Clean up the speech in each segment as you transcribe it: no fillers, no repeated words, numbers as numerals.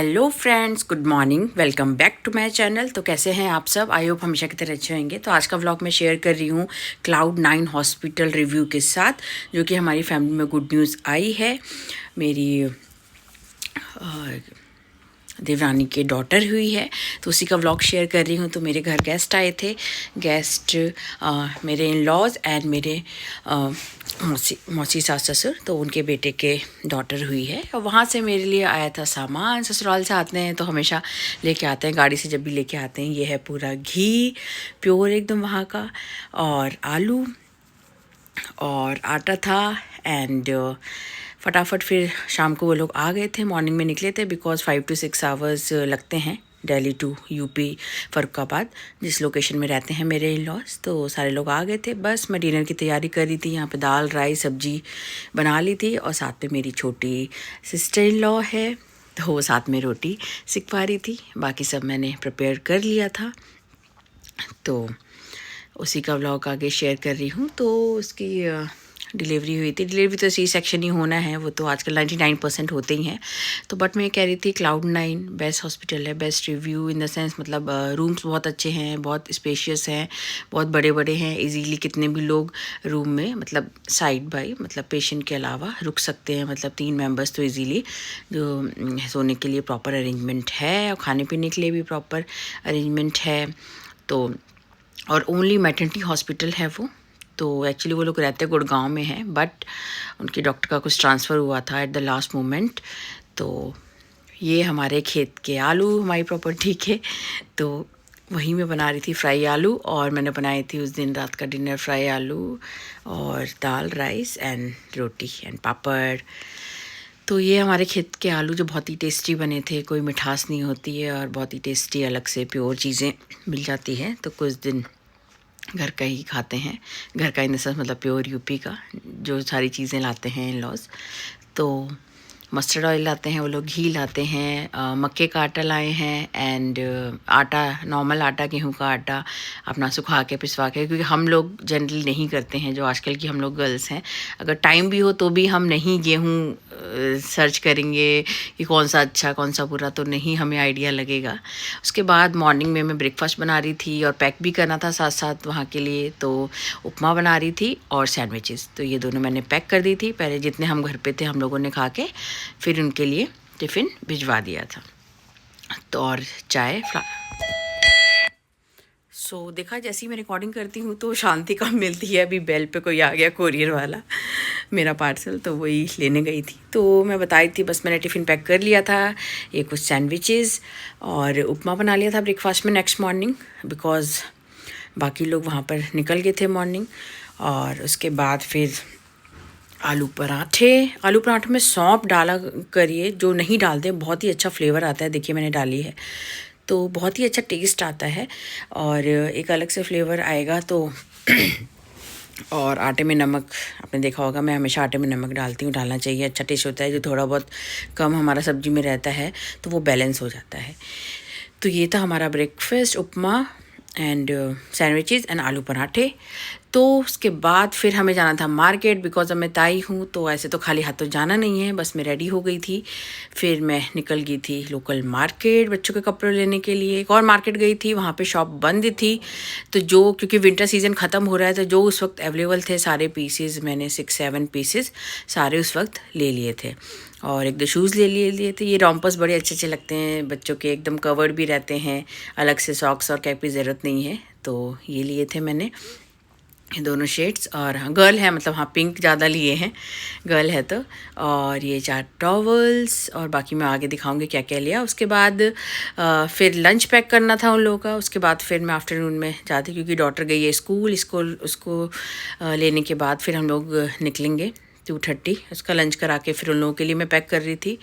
Hello friends, good morning, welcome back to my channel. तो कैसे हैं आप सब? आई होप हमेशा की तरह अच्छे होंगे। तो आज का व्लॉग मैं शेयर कर रही हूँ Cloud9 हॉस्पिटल रिव्यू के साथ, जो कि हमारी फैमिली में गुड न्यूज़ आई है। मेरी देवरानी के डॉटर हुई है, तो उसी का व्लॉग शेयर कर रही हूँ। तो मेरे घर गेस्ट आए थे, गेस्ट मेरे इन लॉज एंड मेरे मौसी सास ससुर, तो उनके बेटे के डॉटर हुई है। और वहाँ से मेरे लिए आया था सामान। ससुराल से आते हैं तो हमेशा लेके आते हैं, गाड़ी से जब भी लेके आते हैं। ये है पूरा घी, प्योर एकदम वहाँ का, और आलू और आटा था। एंड फटाफट फिर शाम को वो लोग आ गए थे। मॉर्निंग में निकले थे बिकॉज़ 5 to 6 आवर्स लगते हैं दिल्ली टू यूपी फर्रुखाबाद, जिस लोकेशन में रहते हैं मेरे इन लॉज। तो सारे लोग आ गए थे, बस मैं डिनर की तैयारी कर रही थी। यहाँ पे दाल राइस सब्जी बना ली थी, और साथ में मेरी छोटी सिस्टर इन लॉ है, तो वो साथ में रोटी सिकवा रही थी। बाकी सब मैंने प्रिपेयर कर लिया था, तो उसी का व्लॉग आगे शेयर कर रही हूँ। तो उसकी डिलीवरी हुई थी। डिलीवरी तो सी सेक्शन ही होना है, वो तो आजकल 99% होते ही हैं। तो बट मैं कह रही थी Cloud9 बेस्ट हॉस्पिटल है, best review in the sense, मतलब रूम्स बहुत अच्छे हैं, बहुत स्पेशियस हैं, बहुत बड़े बड़े हैं। इजीली कितने भी लोग रूम में, मतलब साइड बाई, मतलब पेशेंट के अलावा रुक सकते हैं। मतलब 3 मेंबर्स तो इजीली, जो सोने के लिए प्रॉपर अरेंजमेंट है, और खाने पीने के लिए भी प्रॉपर अरेंजमेंट है। तो और ओनली मैटरनिटी हॉस्पिटल है वो। तो एक्चुअली वो लोग रहते गुड़गांव में हैं, बट उनके डॉक्टर का कुछ ट्रांसफ़र हुआ था एट द लास्ट मोमेंट। तो ये हमारे खेत के आलू, हमारी प्रॉपर्टी के, तो वहीं मैं बना रही थी फ्राई आलू। और मैंने बनाई थी उस दिन रात का डिनर फ्राई आलू और दाल राइस एंड रोटी एंड पापड़। तो ये हमारे खेत के आलू जो बहुत ही टेस्टी बने थे, कोई मिठास नहीं होती है, और बहुत ही टेस्टी अलग से प्योर चीज़ें मिल जाती हैं। तो कुछ दिन घर का ही खाते हैं, घर का इन द सेंस मतलब प्योर यूपी का, जो सारी चीज़ें लाते हैं इन लॉज। तो मस्टर्ड ऑयल लाते हैं वो लोग, घी लाते हैं, मक्के का आटा लाए हैं, एंड आटा, नॉर्मल आटा, गेहूं का आटा अपना सुखा के पिसवा के, क्योंकि हम लोग जनरली नहीं करते हैं, जो आजकल की हम लोग गर्ल्स हैं। अगर टाइम भी हो तो भी हम नहीं गेहूं सर्च करेंगे कि कौन सा अच्छा कौन सा बुरा, तो नहीं हमें आइडिया लगेगा। उसके बाद मॉर्निंग में मैं ब्रेकफास्ट बना रही थी, और पैक भी करना था साथ साथ वहाँ के लिए। तो उपमा बना रही थी और सैंडविचेस, तो ये दोनों मैंने पैक कर दी थी पहले। जितने हम घर पे थे हम लोगों ने खा के फिर उनके लिए टिफ़िन भिजवा दिया था। तो और चाय देखा, जैसे ही मैं रिकॉर्डिंग करती हूँ तो शांति कम मिलती है। अभी बेल पे कोई आ गया, कोरियर वाला, मेरा पार्सल, तो वही लेने गई थी। तो मैं बताई थी, बस मैंने टिफ़िन पैक कर लिया था, ये कुछ सैंडविचेस और उपमा बना लिया था ब्रेकफास्ट में नेक्स्ट मॉर्निंग, बिकॉज़ बाकी लोग वहाँ पर निकल गए थे मॉर्निंग। और उसके बाद फिर आलू पराठे में सौंफ डाला करिए, जो नहीं डालते बहुत ही अच्छा फ्लेवर आता है। देखिए मैंने डाली है, तो बहुत ही अच्छा टेस्ट आता है, और एक अलग से फ्लेवर आएगा। तो और आटे में नमक, आपने देखा होगा मैं हमेशा आटे में नमक डालती हूँ, डालना चाहिए, अच्छा टेस्ट होता है। जो थोड़ा बहुत कम हमारा सब्जी में रहता है तो वो बैलेंस हो जाता है। तो ये था हमारा breakfast, upma and sandwiches and आलू पराठे। तो उसके बाद फिर हमें जाना था मार्केट, बिकॉज अब मैं ताई हूँ, तो ऐसे तो खाली हाथ तो जाना नहीं है। बस मैं रेडी हो गई थी, फिर मैं निकल गई थी लोकल मार्केट बच्चों के कपड़े लेने के लिए। एक और मार्केट गई थी, वहाँ पे शॉप बंद थी। तो जो, क्योंकि विंटर सीज़न ख़त्म हो रहा है, तो जो उस वक्त अवेलेबल थे सारे पीसेस, मैंने 6-7 पीसेस सारे उस वक्त ले लिए थे। और 1-2 शूज़ ले लिए थे। ये रॉम्पर्स बड़े अच्छे अच्छे लगते हैं बच्चों के, एकदम कवर्ड भी रहते हैं, अलग से सॉक्स और कैप की ज़रूरत नहीं है। तो ये लिए थे मैंने, ये दोनों शेड्स। और हाँ, गर्ल है, मतलब हाँ पिंक ज़्यादा लिए हैं, गर्ल है तो। और ये 4 टॉवल्स, और बाकी मैं आगे दिखाऊंगी क्या क्या लिया। उसके बाद फिर लंच पैक करना था उन लोगों का। उसके बाद फिर मैं आफ्टरनून में जाती, क्योंकि डॉटर गई है स्कूल, उसको लेने के बाद फिर हम लोग निकलेंगे 2:30। उसका लंच करा के फिर उन लोगों के लिए मैं पैक कर रही थी,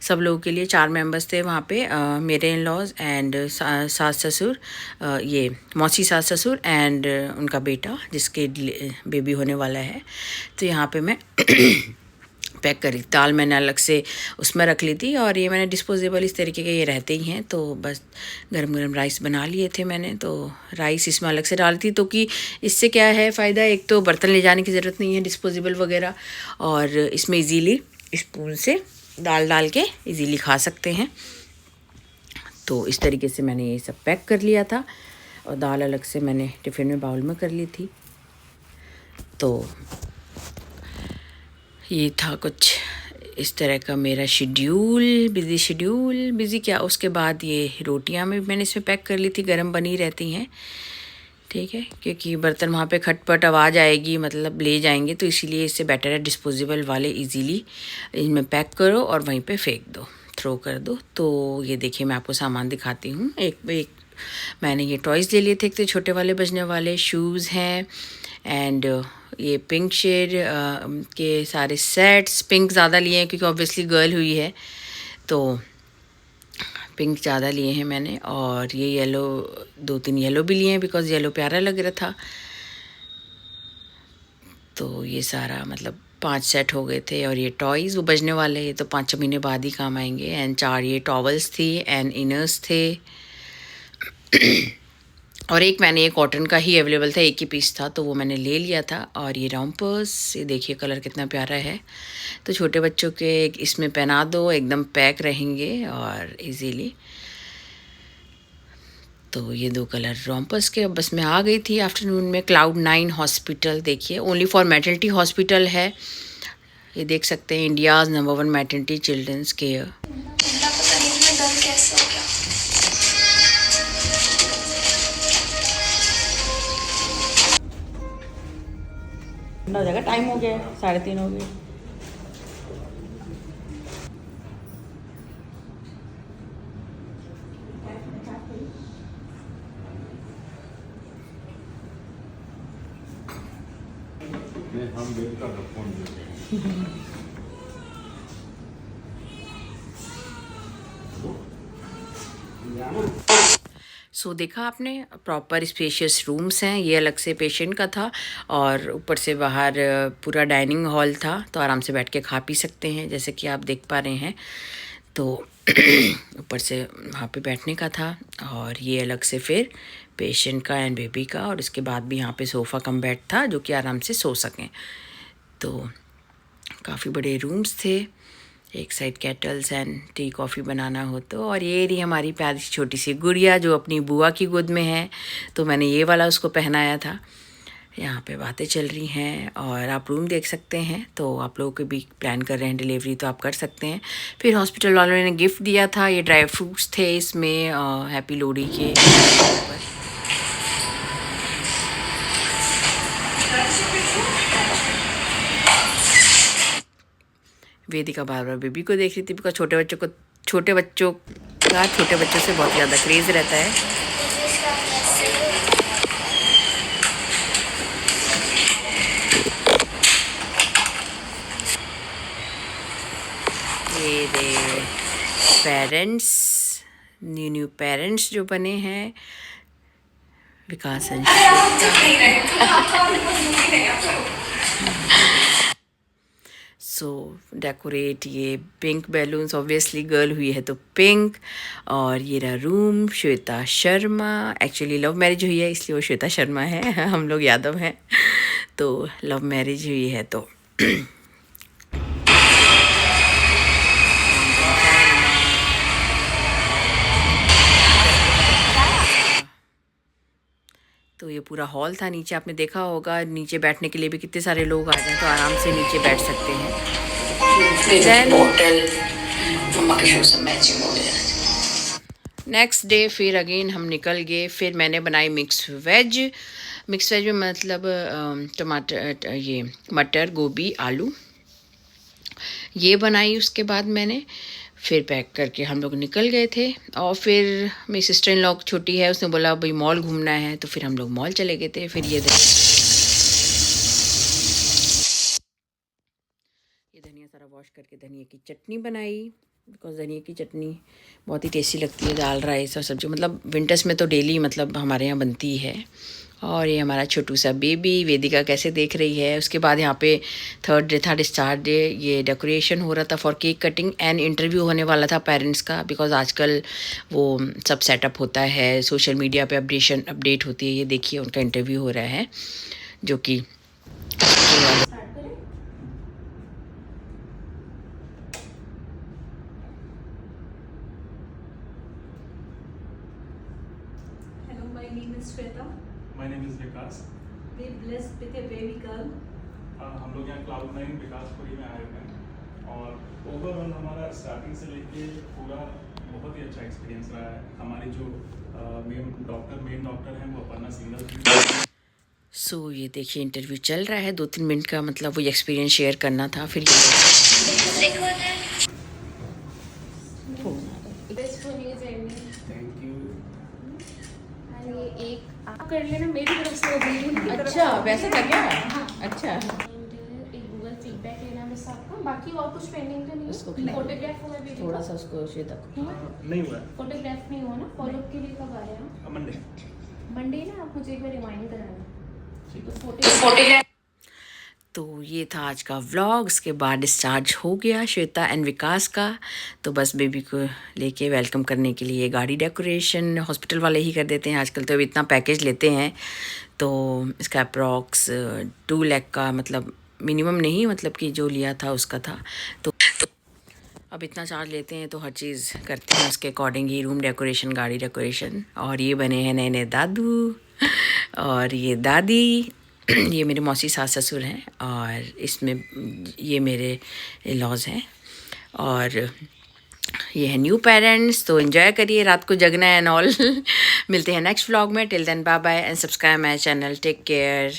सब लोगों के लिए। 4 मेंबर्स थे वहाँ पे, मेरे इन लॉज एंड सास ससुर, ये मौसी सास ससुर एंड उनका बेटा जिसके बेबी होने वाला है। तो यहाँ पे मैं पैक करी। दाल मैंने अलग से उसमें रख ली थी, और ये मैंने डिस्पोजेबल इस तरीके के ये रहते ही हैं। तो बस गरम गरम राइस बना लिए थे मैंने, तो राइस इसमें अलग से डाली थी। तो कि इससे क्या है फ़ायदा, एक तो बर्तन ले जाने की ज़रूरत नहीं है डिस्पोजेबल वगैरह, और इसमें इजीली स्पून से दाल डाल के इजीली खा सकते हैं। तो इस तरीके से मैंने ये सब पैक कर लिया था और दाल अलग से मैंने टिफ़िन में बाउल में कर ली थी। तो ये था कुछ इस तरह का मेरा शेड्यूल, बिज़ी क्या, उसके बाद ये रोटियां में मैंने इसमें पैक कर ली थी, गरम बनी रहती हैं, ठीक है, क्योंकि बर्तन वहाँ पे खटपट आवाज़ आएगी, मतलब ले जाएंगे, तो इसीलिए इससे बेटर है डिस्पोजेबल वाले इजीली इनमें पैक करो और वहीं पे फेंक दो, थ्रो कर दो। तो ये देखिए मैं आपको सामान दिखाती हूँ। एक मैंने ये टॉयज़ ले लिए थे, एक तो छोटे वाले बजने वाले शूज़ हैं, एंड ये पिंक शेड के सारे सेट्स, पिंक ज़्यादा लिए हैं क्योंकि ऑब्वियसली गर्ल हुई है तो पिंक ज़्यादा लिए हैं मैंने, और ये येलो, 2-3 येलो भी लिए हैं बिकॉज़ येलो प्यारा लग रहा था। तो ये सारा मतलब 5 सेट हो गए थे, और ये टॉयज़ वो बजने वाले, ये तो 5-6 महीने बाद ही काम आएंगे। एंड 4 ये टॉवल्स थी एंड इनर्स थे, और एक मैंने ये कॉटन का ही अवेलेबल था, एक ही पीस था तो वो मैंने ले लिया था। और ये रॉम्पर्स, ये देखिए कलर कितना प्यारा है, तो छोटे बच्चों के इसमें पहना दो, एकदम पैक रहेंगे और इजीली। तो ये 2 कलर रॉम्पर्स के। अब बस मैं आ गई थी आफ्टरनून में Cloud9 हॉस्पिटल, देखिए ओनली फॉर मैटरनिटी हॉस्पिटल है, ये देख सकते हैं, India's number 1 maternity children's care. हो जाएगा, टाइम हो गया, 3:30 हो गए। हम देख कर फोन सो देखा आपने, प्रॉपर स्पेशियस रूम्स हैं, ये अलग से पेशेंट का था, और ऊपर से बाहर पूरा डाइनिंग हॉल था, तो आराम से बैठ के खा पी सकते हैं जैसे कि आप देख पा रहे हैं। तो ऊपर से वहाँ पे बैठने का था, और ये अलग से फिर पेशेंट का एंड बेबी का, और उसके बाद भी यहाँ पे सोफ़ा कम बेड था जो कि आराम से सो सकें। तो काफ़ी बड़े रूम्स थे, एक side kettles and tea coffee बनाना हो तो। और ये रही हमारी प्यारी सी छोटी सी गुड़िया जो अपनी बुआ की गोद में है, तो मैंने ये वाला उसको पहनाया था। यहाँ पे बातें चल रही हैं, और आप रूम देख सकते हैं, तो आप लोगों के भी प्लान कर रहे हैं डिलीवरी तो आप कर सकते हैं। फिर हॉस्पिटल वालों ने गिफ्ट दिया था, ये ड्राई फ्रूट्स थे इसमें, हैप्पी लोहड़ी के ऊपर। वेदिका बार बार बेबी को देख रही थी, बिकॉज छोटे बच्चों से बहुत ज़्यादा क्रेज़ रहता है। ये दे पेरेंट्स, न्यू पेरेंट्स जो बने हैं, विकास सो डेकोरेट, ये पिंक बैलून्स, ऑब्वियसली गर्ल हुई है तो पिंक। और ये रहा room, Shweta Sharma, actually love marriage हुई है इसलिए वो श्वेता शर्मा है, हम लोग यादव हैं, तो लव मैरिज हुई है तो तो ये पूरा हॉल था। नीचे आपने देखा होगा, नीचे बैठने के लिए भी कितने सारे लोग आ जाए तो आराम से नीचे बैठ सकते हैं। नेक्स्ट डे फिर अगेन हम निकल गए, फिर मैंने बनाई मिक्स वेज में मतलब टमाटर, ये मटर, गोभी, आलू ये बनाई। उसके बाद मैंने फिर पैक करके हम लोग निकल गए थे, और फिर मेरी सिस्टर इन लॉ छोटी है, उसने बोला भाई मॉल घूमना है, तो फिर हम लोग मॉल चले गए थे। फिर ये धनिया सारा वॉश करके धनिया की चटनी बनाई, बिकॉज धनिया की चटनी बहुत ही टेस्टी लगती है, दाल राइस और सब्जी, मतलब विंटर्स में तो डेली मतलब हमारे यहाँ बनती है। और ये हमारा छोटू सा बेबी, वेदिका कैसे देख रही है। उसके बाद यहाँ पे थर्ड स्टार डे, ये डेकोरेशन हो रहा था for cake cutting, and interview होने वाला था पेरेंट्स का, बिकॉज आजकल वो सब सेटअप होता है, सोशल मीडिया पे अपडेट होती है। ये देखिए उनका इंटरव्यू हो रहा है, जो कि name is Shweta. My name is Vikas. We're blessed with a baby girl. हम लोग यहाँ Cloud9 विकासपुरी में आए हैं और ओवरऑल हमारा स्टार्टिंग से लेके पूरा बहुत ही अच्छा एक्सपीरियंस रहा है। हमारी जो मेन डॉक्टर हैं वो अपर्णा सिंगल। सो ये देखिए इंटरव्यू चल रहा है, 2-3 मिनट का, मतलब वो एक्सपीरियंस शेयर करना था। फिर थैंक यू। ये एक आप कर लेना मेरी तरफ से भी। अच्छा वैसे था क्या? अच्छा एक गूगल फीडबैक लेना बस आपका, बाकी और कुछ पेंडिंग तो नहीं उसको है। फोटोग्राफ हुआ भी थोड़ा सा उसको श्वेता को नहीं हुआ फोटोग्राफ नहीं हुआ ना। फॉलोअप के लिए कब आ रहे हैं? मंडे। मंडे ना, आप मुझे एक बार रिमाइंड कराना। तो फोटोग्राफ। तो ये था आज का व्लॉग। उसके बाद डिस्चार्ज हो गया श्वेता एंड विकास का। तो बस बेबी को लेके वेलकम करने के लिए गाड़ी डेकोरेशन हॉस्पिटल वाले ही कर देते हैं आजकल, तो अब इतना पैकेज लेते हैं। तो इसका अप्रॉक्स 2 लाख का, मतलब मिनिमम नहीं, मतलब कि जो लिया था उसका था। तो अब इतना चार्ज लेते हैं तो हर चीज़ करते हैं उसके अकॉर्डिंग ही, रूम डेकोरेशन, गाड़ी डेकोरेशन। और ये बने हैं नए नए दादू और ये दादी। ये मेरे मौसी सास ससुर हैं और इसमें ये मेरे लॉज हैं और ये है न्यू पेरेंट्स। तो एंजॉय करिए, रात को जगना है एंड ऑल। मिलते हैं नेक्स्ट व्लॉग में। Till then bye bye and subscribe my channel. Take care.